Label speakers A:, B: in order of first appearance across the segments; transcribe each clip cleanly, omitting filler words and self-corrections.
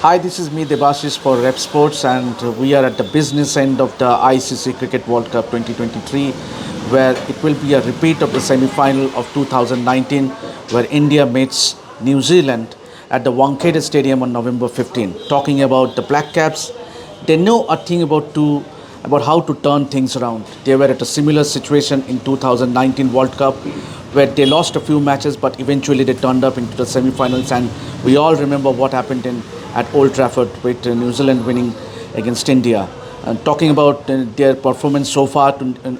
A: Hi, this is me, Debashis for Revsportz, and we are at the business end of the ICC Cricket World Cup 2023, where it will be a repeat of the semi-final of 2019, where India meets New Zealand at the Wankhede Stadium on November 15. Talking about the Blackcaps, they know a thing about how to turn things around. They were at a similar situation in 2019 World Cup, where they lost a few matches, but eventually they turned up into the semi-finals, and we all remember what happened at Old Trafford with New Zealand winning against India. And talking about their performance so far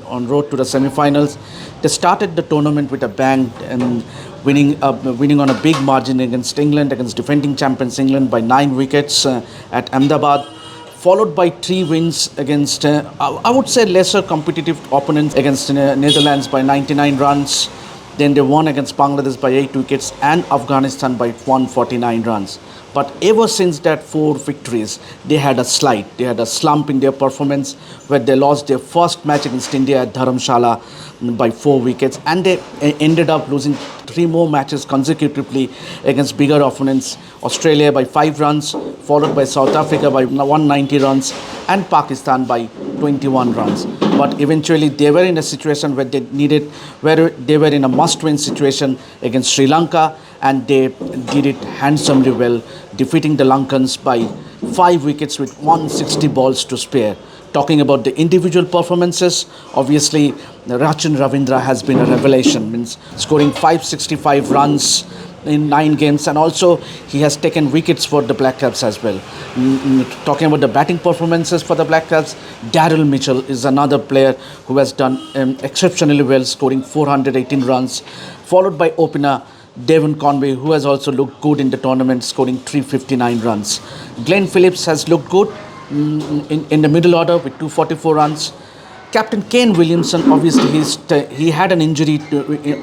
A: on road to the semi-finals, they started the tournament with a bang and winning on a big margin against England, against defending champions England by 9 wickets at Ahmedabad, followed by 3 wins against, I would say, lesser competitive opponents against Netherlands by 99 runs. Then they won against Bangladesh by 8 wickets and Afghanistan by 149 runs. But ever since that 4 victories, they had a slide. They had a slump in their performance where they lost their first match against India at Dharamshala by 4 wickets, and they ended up losing 3 more matches consecutively against bigger opponents. Australia by 5 runs, followed by South Africa by 190 runs and Pakistan by 21 runs. But eventually they were in a situation where they were in a must-win situation against Sri Lanka, and they did it handsomely well, defeating the Lankans by 5 wickets with 160 balls to spare. Talking about the individual performances, obviously Rachin Ravindra has been a revelation, means scoring 565 runs in 9 games, and also he has taken wickets for the Blackcaps as well. Talking about the batting performances for the Blackcaps, Daryl Mitchell is another player who has done exceptionally well, scoring 418 runs, followed by opener Devon Conway, who has also looked good in the tournament, scoring 359 runs. Glenn Phillips has looked good in the middle order with 244 runs. Captain Kane Williamson, obviously he had an injury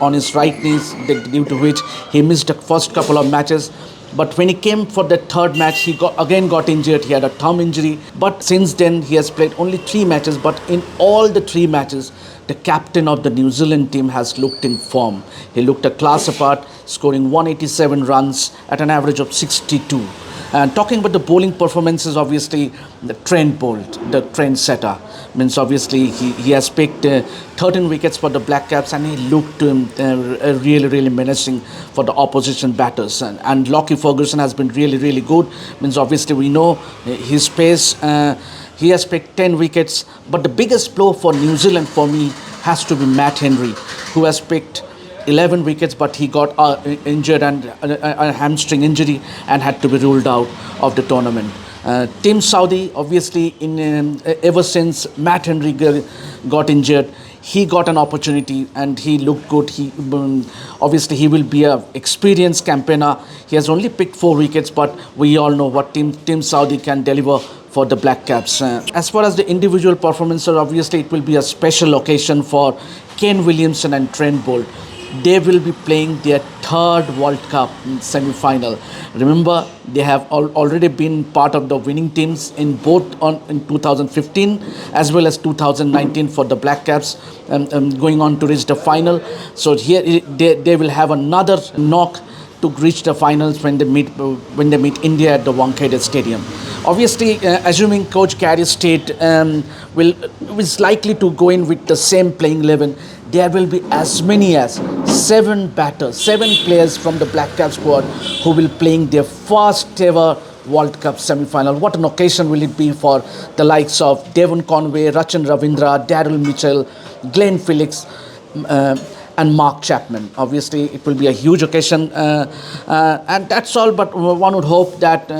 A: on his right knee, due to which he missed the first couple of matches. But when he came for the third match, he again got injured. He had a thumb injury. But since then, he has played only 3 matches. But in all the 3 matches, the captain of the New Zealand team has looked in form. He looked a class apart, scoring 187 runs at an average of 62. And talking about the bowling performances, obviously the Trent bowled, the trend setter. Means obviously he has picked 13 wickets for the Blackcaps, and he looked really menacing for the opposition batters. And Lockie Ferguson has been really good. Means obviously we know his pace. He has picked 10 wickets, but the biggest blow for New Zealand for me has to be Matt Henry, who has picked 11 wickets, but he got injured and a hamstring injury and had to be ruled out of the tournament. Team Saudi, obviously, ever since Matt Henry got injured, he got an opportunity and he looked good. Obviously he will be an experienced campaigner. He has only picked 4 wickets, but we all know what Team Saudi can deliver for the Blackcaps. As far as the individual performances, obviously it will be a special occasion for Kane Williamson and Trent Bolt. They will be playing their 3rd World Cup semi-final. Remember, they have already been part of the winning teams in 2015 as well as 2019 for the Blackcaps, going on to reach the final. So here they will have another knock to reach the finals when they meet India at the Wankhede Stadium. Obviously, assuming Coach Gary State is likely to go in with the same playing 11, there will be as many as 7 players from the Blackcaps squad who will playing their first ever World Cup semi-final. What an occasion will it be for the likes of Devon Conway, Rachin Ravindra, Daryl Mitchell, Glenn Phillips, and Mark Chapman. Obviously, it will be a huge occasion, and that's all. But one would hope that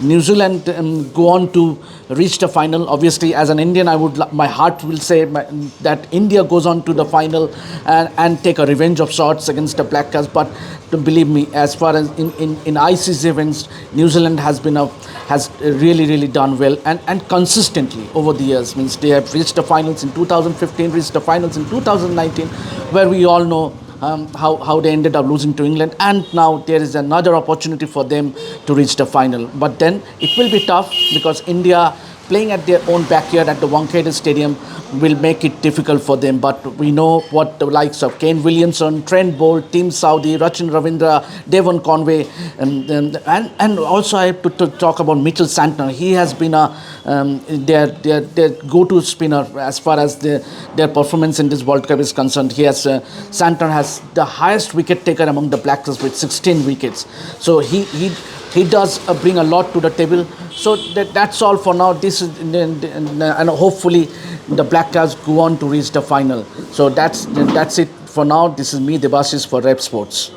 A: New Zealand go on to reach the final. Obviously, as an Indian, my heart will say that India goes on to the final and take a revenge of sorts against the Blackcaps. But believe me, as far as in ICC events, New Zealand has really done well and consistently over the years. Means they have reached the finals in 2015, reached the finals in 2019, where we all know how they ended up losing to England, and now there is another opportunity for them to reach the final. But then it will be tough because India playing at their own backyard at the Wankhede Stadium will make it difficult for them. But we know what the likes of Kane Williamson, Trent Bolt, Tim Saudi, Rachin Ravindra, Devon Conway, and also I have to talk about Mitchell Santner. He has been their go-to spinner as far as their performance in this World Cup is concerned. Santner has the highest wicket taker among the Blackcaps with 16 wickets. So he does bring a lot to the table. So that's all for now. This is and hopefully the Blackcaps go on to reach the final. So that's it for now. This is me, Debashis, for Revsportz.